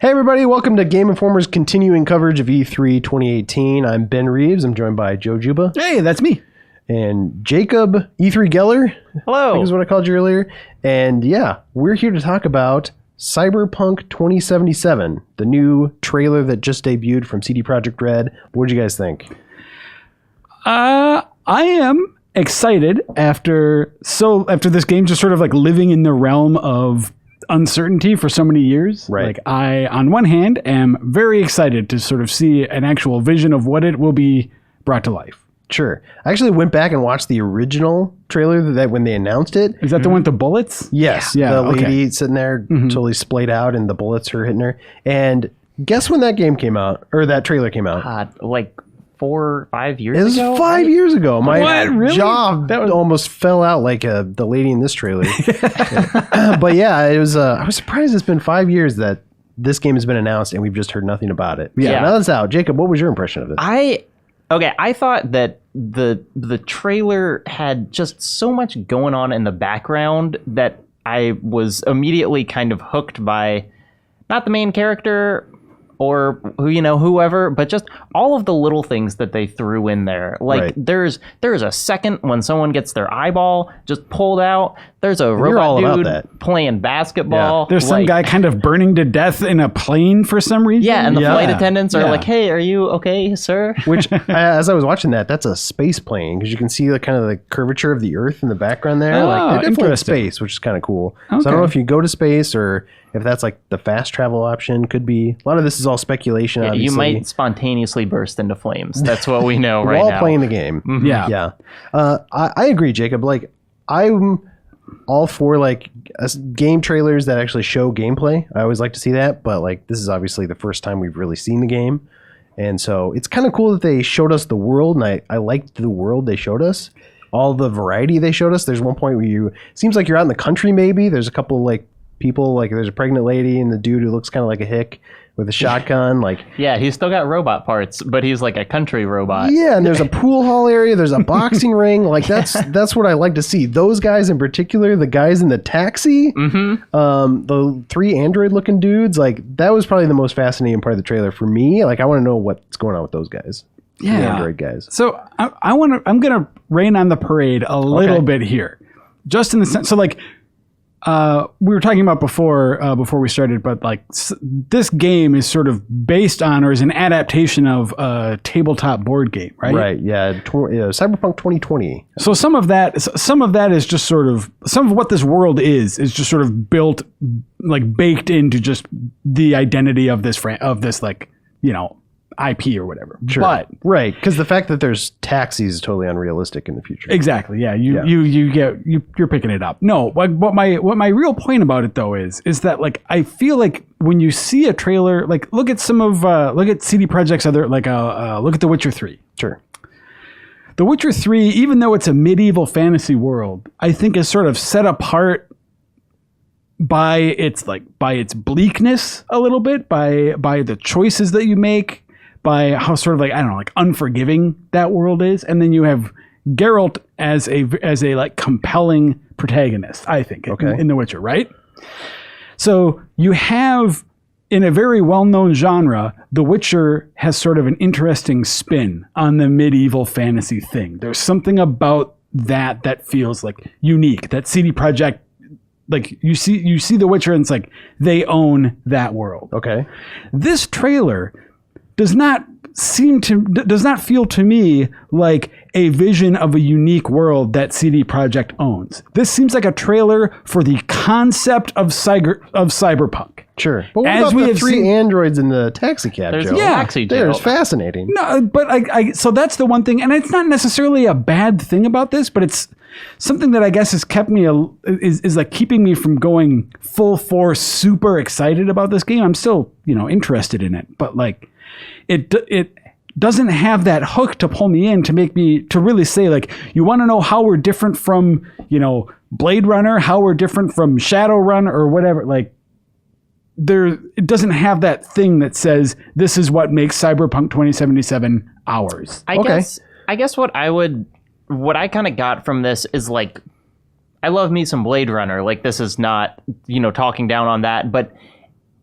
Hey everybody, welcome to Game Informer's continuing coverage of E3 2018. I'm Ben Reeves. I'm joined by Joe Juba. Hey, that's me. And Jacob E3 Geller. Hello. I think is what I called you earlier. And yeah, we're here to talk about Cyberpunk 2077, the new trailer that just debuted from CD Projekt RED. What did you guys think? I am excited after this game just sort of like living in the realm of uncertainty for so many years. Right. Like I, on one hand, am very excited to sort of see an actual vision of what it will be brought to life. Sure. I actually went back and watched the original trailer that when they announced it. Is that the one with the bullets? Yes. Yeah. The lady sitting there totally splayed out and the bullets are hitting her. And guess when that game came out, or that trailer came out? Like 4 or 5 years ago? It was 5 years ago. My jaw That was almost fell out like the lady in this trailer. But yeah, it was. I was surprised it's been 5 years that this game has been announced and we've just heard nothing about it. Yeah. Now that's out. Jacob, what was your impression of it? I thought that the trailer had just so much going on in the background that I was immediately kind of hooked by not the main character or whoever, but just all of the little things that they threw in there. Like there's a second when someone gets their eyeball just pulled out. There's a robot dude playing basketball. Yeah. There's some guy kind of burning to death in a plane for some reason. Yeah, and the flight attendants are like, "Hey, are you okay, sir?" Which, as I was watching that's a space plane because you can see the kind of the curvature of the Earth in the background there. Oh, like they're definitely in interesting. space, which is kind of cool. Okay. So I don't know if you go to space or if that's like the fast travel option. Could be. A lot of this is all speculation. Yeah, obviously. you might spontaneously burst into flames. That's what we know right We're all now. playing the game. Mm-hmm. Yeah. I agree, Jacob. Like I'm all for like game trailers that actually show gameplay. I always like to see that, but like this is obviously the first time we've really seen the game. And so it's kind of cool that they showed us the world, and I liked the world they showed us. All the variety they showed us. There's one point where seems like you're out in the country maybe. There's a couple like people, like there's a pregnant lady and the dude who looks kind of like a hick with a shotgun. Like yeah, he's still got robot parts, but he's like a country robot. Yeah, and there's a pool hall area. There's a boxing ring. Like that's what I like to see. Those guys in particular, the guys in the taxi, the 3 android-looking dudes. Like that was probably the most fascinating part of the trailer for me. Like I want to know what's going on with those guys. Yeah, the android guys. So I'm gonna rain on the parade a little bit here, just in the sense. So like. We were talking about before we started, but like this game is sort of based on or is an adaptation of a tabletop board game, right? Right. Yeah. Cyberpunk 2020. So some of that is just sort of some of what this world is just sort of built, like baked into just the identity of this like IP or whatever. Sure. But right, because the fact that there's taxis is totally unrealistic in the future. Exactly. Yeah. You're picking it up. No. What my real point about it though is that like I feel like when you see a trailer, like look at CD Projekt's other look at The Witcher 3. Sure. The Witcher 3, even though it's a medieval fantasy world, I think is sort of set apart by its bleakness a little bit, by the choices that you make, by how sort of like, I don't know, like unforgiving that world is. And then you have Geralt as a like compelling protagonist, I think, in The Witcher, right? So you have, in a very well-known genre, The Witcher has sort of an interesting spin on the medieval fantasy thing. There's something about that feels like unique, that CD Projekt, like you see The Witcher and it's like they own that world. Okay. This trailer does not feel to me like a vision of a unique world that CD Projekt owns. This seems like a trailer for the concept of cyberpunk. Sure. But what about the 3 androids in the taxi cab, Joe? Taxi There's fascinating. No, but so that's the one thing, and it's not necessarily a bad thing about this, but it's something that I guess has kept me is like keeping me from going full force super excited about this game. I'm still, interested in it, but like it doesn't have that hook to pull me in to make me to really say like, you want to know how we're different from, Blade Runner, how we're different from Shadowrun or whatever. Like it doesn't have that thing that says this is what makes Cyberpunk 2077 ours. I guess what I kind of got from this is like, I love me some Blade Runner. Like this is not, talking down on that, but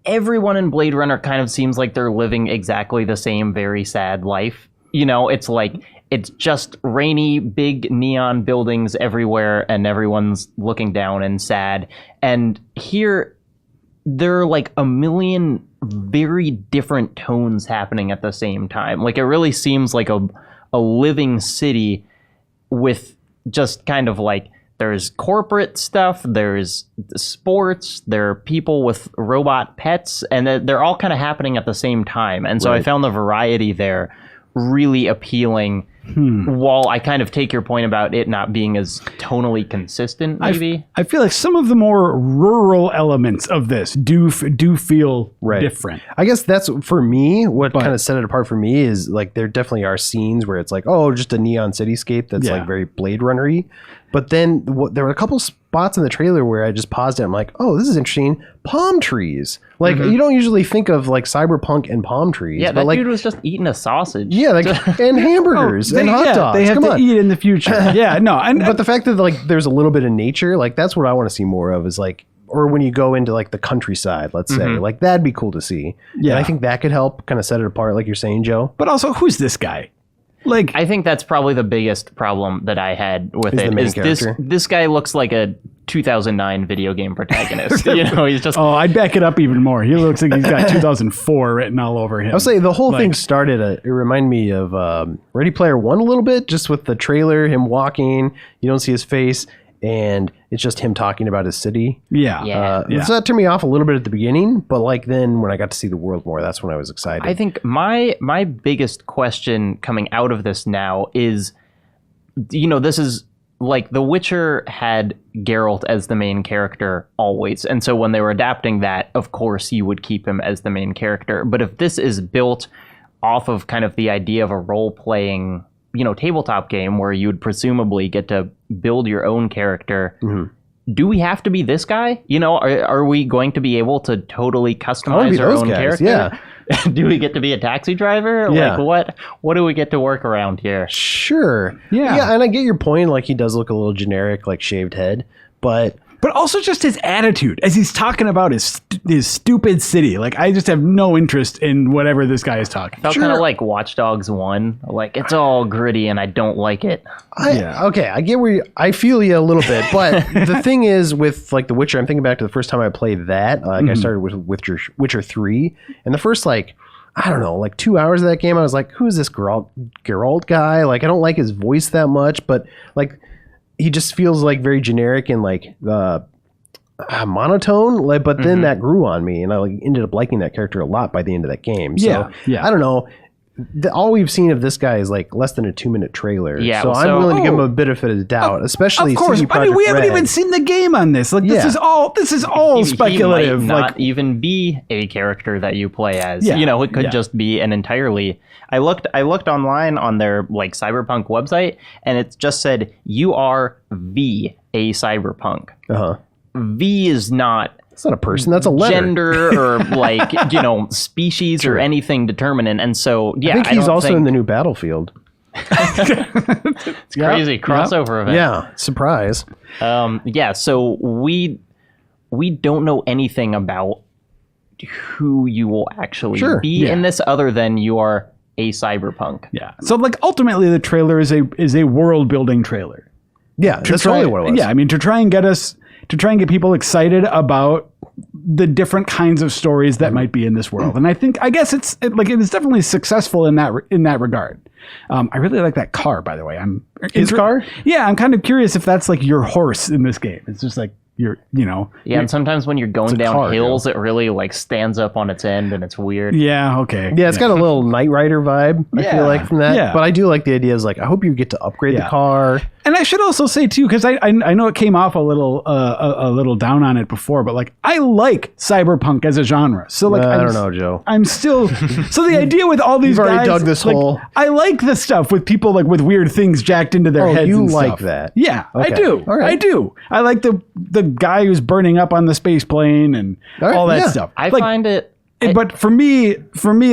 everyone in Blade Runner kind of seems like they're living exactly the same very sad life. You know, it's like it's just rainy, big neon buildings everywhere, and everyone's looking down and sad. And here, there are like a million very different tones happening at the same time. Like, it really seems like a living city with just kind of like, there's corporate stuff, there's sports, there are people with robot pets, and they're all kind of happening at the same time. And so I found the variety there really appealing. While I kind of take your point about it not being as tonally consistent, maybe. I feel like some of the more rural elements of this do feel different. I guess that's, for me, what kind of set it apart for me is, like, there definitely are scenes where it's like, oh, just a neon cityscape that's like very Blade Runner-y. But then there were a couple spots in the trailer where I just paused it. I'm like, oh, this is interesting. Palm trees. Like, you don't usually think of like Cyberpunk and palm trees. Yeah, but that like, dude was just eating a sausage. Yeah, like, and hamburgers and hot dogs. They have Come to on. eat in the future. Yeah, no. But the fact that like there's a little bit of nature, like that's what I want to see more of, is like, or when you go into like the countryside, let's say, like that'd be cool to see. Yeah, and I think that could help kind of set it apart, like you're saying, Joe. But also, who's this guy? Like, I think that's probably the biggest problem that I had with it. Is this guy looks like a 2009 video game protagonist. You know, he's just... Oh, I'd back it up even more. He looks like he's got 2004 written all over him. I'll say the whole thing started, it reminded me of Ready Player One a little bit, just with the trailer, him walking, you don't see his face, and it's just him talking about his city. Yeah. So that turned me off a little bit at the beginning, but like then when I got to see the world more, that's when I was excited. I think my biggest question coming out of this now is, you know, this is like The Witcher had Geralt as the main character always. And so when they were adapting that, of course you would keep him as the main character. But if this is built off of kind of the idea of a role-playing, you know, tabletop game where you would presumably get to build your own character, do we have to be this guy? You know, are we going to be able to totally customize our own character? Yeah. Do we get to be a taxi driver? Yeah. Like what do we get to work around here? Sure. Yeah, and I get your point, like he does look a little generic, like shaved head, but also just his attitude as he's talking about his stupid city. Like, I just have no interest in whatever this guy is talking. Felt kind of like Watch Dogs 1. Like, it's all gritty and I don't like it. Okay, I get where I feel you a little bit, but the thing is with like The Witcher, I'm thinking back to the first time I played that. I started with Witcher 3, and the first like, I don't know, like 2 hours of that game, I was like, who is this Geralt guy? Like, I don't like his voice that much, but like, he just feels like very generic and like monotone. Like, but then that grew on me, and I like ended up liking that character a lot by the end of that game. So I don't know. All we've seen of this guy is like less than a 2-minute trailer. Yeah, so I'm willing to give him a benefit of the doubt, especially. Of course, CD Projekt we haven't Red. even seen the game on this. Like, this is all speculative. He might not even be a character that you play as. You know, it could just be an entirely. I looked online on their like Cyberpunk website, and it just said you are a cyberpunk. V is not. It's not a person. That's a letter. Gender or like, you know, species or anything determinate. And so, yeah. I think he's also in the new Battlefield. It's crazy crossover event. Yeah, surprise. So we don't know anything about who you will actually be in this other than you are a cyberpunk. Yeah. So like ultimately the trailer is a world building trailer. Yeah, that's totally what it was. Yeah, I mean to try and get people excited about the different kinds of stories that might be in this world. And I guess it's definitely successful in that regard. I really like that car, by the way. His car? Yeah, I'm kind of curious if that's like your horse in this game. It's just like and sometimes when you're going down hills, it really like stands up on its end and it's weird. Yeah, okay. Yeah, it's got a little Knight Rider vibe, I feel like, from that. Yeah. But I do like the idea is like, I hope you get to upgrade the car. And I should also say too, because I know it came off a little down on it before, but like I like cyberpunk as a genre. So like I don't know, Joe. I'm still so the idea with all these You've already guys, dug this like, hole. I like the stuff with people like with weird things jacked into their heads. You and like stuff. that? Yeah, Okay. I do. All right. I do. I like the guy who's burning up on the space plane and all that stuff. I like, find it. But for me,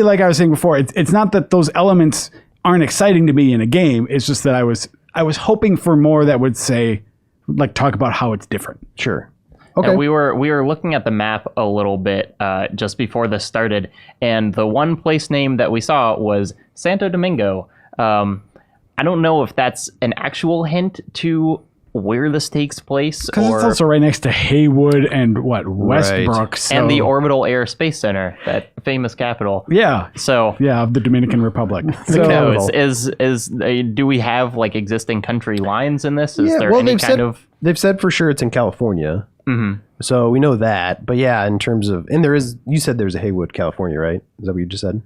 like I was saying before, it's not that those elements aren't exciting to me in a game. It's just that I was hoping for more that would say, like, talk about how it's different. Sure. Okay. And we were looking at the map a little bit just before this started, and the one place name that we saw was Santo Domingo. I don't know if that's an actual hint to where this takes place, Because it's also right next to Haywood and Westbrook. So, and the Orbital Air Space Center, that famous capital. yeah, So of the Dominican Republic. who So, knows? Do we have like existing country lines in this? Is there any kind of? They've said for sure it's in California. Mm-hmm. So we know that. But yeah, in terms of, and you said there's a Haywood, California, right? Is that what you just said?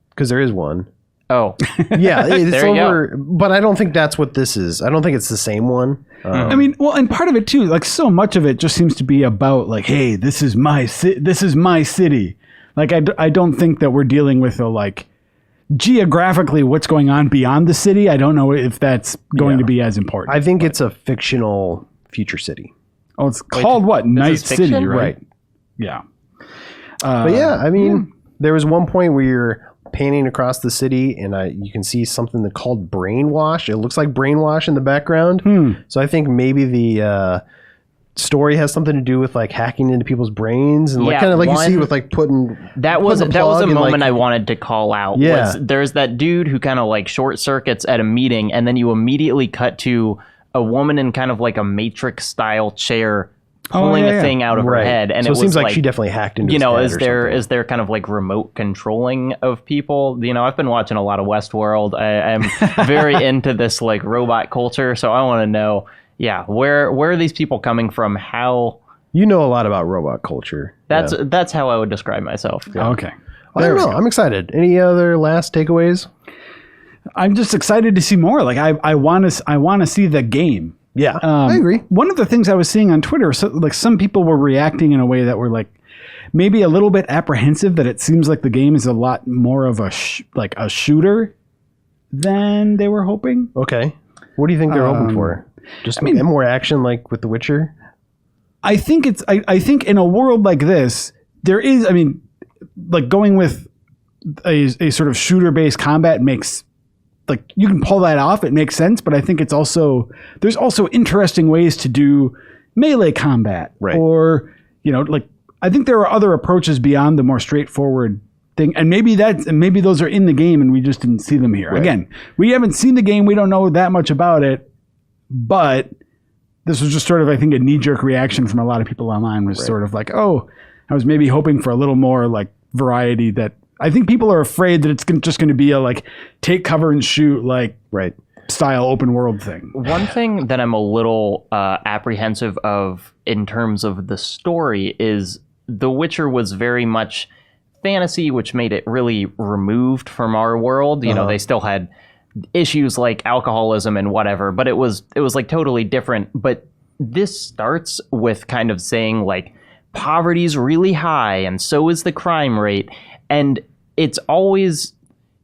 Because there is one. Oh, Yeah, it's There you over. But I don't think that's what this is. I don't think it's the same one. I mean, well, and part of it too, like so much of it just seems to be about like, hey, this is my city. Like I don't think that we're dealing with a like geographically what's going on beyond the city. I don't know if that's going to be as important. I think it's a fictional future city. Oh, it's called what? Night is fiction? City, right? Right. Yeah. But yeah, I mean, there was one point where you're panning across the city and you can see something called brainwash. It looks like brainwash in the background. So I think maybe the story has something to do with like hacking into people's brains and like Yeah, kind of like you see one- with like putting that was a plug and, moment like, I wanted to call out. Yeah. Was there's that dude who kind of like short circuits at a meeting, and then you immediately cut to a woman in kind of like a Matrix style chair pulling a thing out of her right. head, and so it it seems was like she definitely hacked into you his know, head is or there something. is there kind of like remote controlling of people? You know, I've been watching a lot of Westworld. I'm very into this like robot culture, so I want to know, where are these people coming from? How You know a lot about robot culture. that's how I would describe myself. Okay. I don't know. I'm excited. Any other last takeaways? I'm just excited to see more. Like I want to see the game. Yeah, I agree. One of the things I was seeing on Twitter, so like some people were reacting in a way that were like maybe a little bit apprehensive that it seems like the game is a lot more of a shooter than they were hoping. Okay. What do you think they're hoping for? Just more action like with The Witcher? I think I think in a world like this, there is, I mean, like going with a sort of shooter-based combat makes, like, you can pull that off. It makes sense, but I think there's also interesting ways to do melee combat. Right. Or, you know, like, I think there are other approaches beyond the more straightforward thing. And maybe those are in the game and we just didn't see them here. Right. Again, we haven't seen the game. We don't know that much about it, but this was just sort of, I think, a knee-jerk reaction from a lot of people online was sort of like, oh, I was maybe hoping for a little more like variety. That I think people are afraid that it's just going to be a like take cover and shoot like style open world thing. One thing that I'm a little apprehensive of in terms of the story is The Witcher was very much fantasy, which made it really removed from our world. You know, they still had issues like alcoholism and whatever, but it was like totally different. But this starts with kind of saying like poverty's really high and so is the crime rate. And it's always,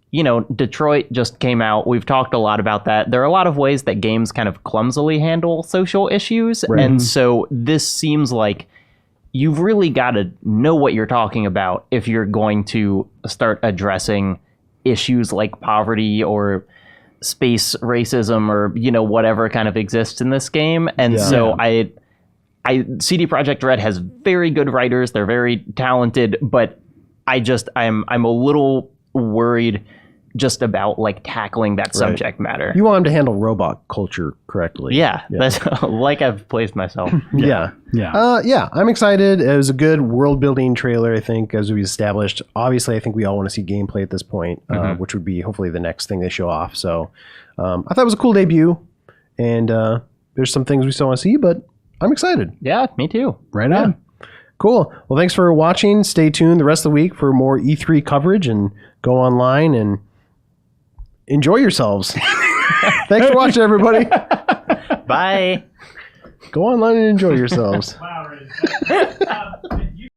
you know, Detroit just came out. We've talked a lot about that. There are a lot of ways that games kind of clumsily handle social issues. Right. And so this seems like you've really got to know what you're talking about if you're going to start addressing issues like poverty or space racism or, you know, whatever kind of exists in this game. And so CD Projekt RED has very good writers. They're very talented, but I'm a little worried just about like tackling that subject matter. You want them to handle robot culture correctly. Yeah. That's like I've placed myself. Yeah. I'm excited. It was a good world building trailer, I think, as we established. Obviously, I think we all want to see gameplay at this point, which would be hopefully the next thing they show off. So I thought it was a cool debut, and there's some things we still want to see, but I'm excited. Yeah, me too. Right on. Cool. Well, thanks for watching. Stay tuned the rest of the week for more E3 coverage, and go online and enjoy yourselves. Thanks for watching, everybody. Bye. Go online and enjoy yourselves. Wow, Riz.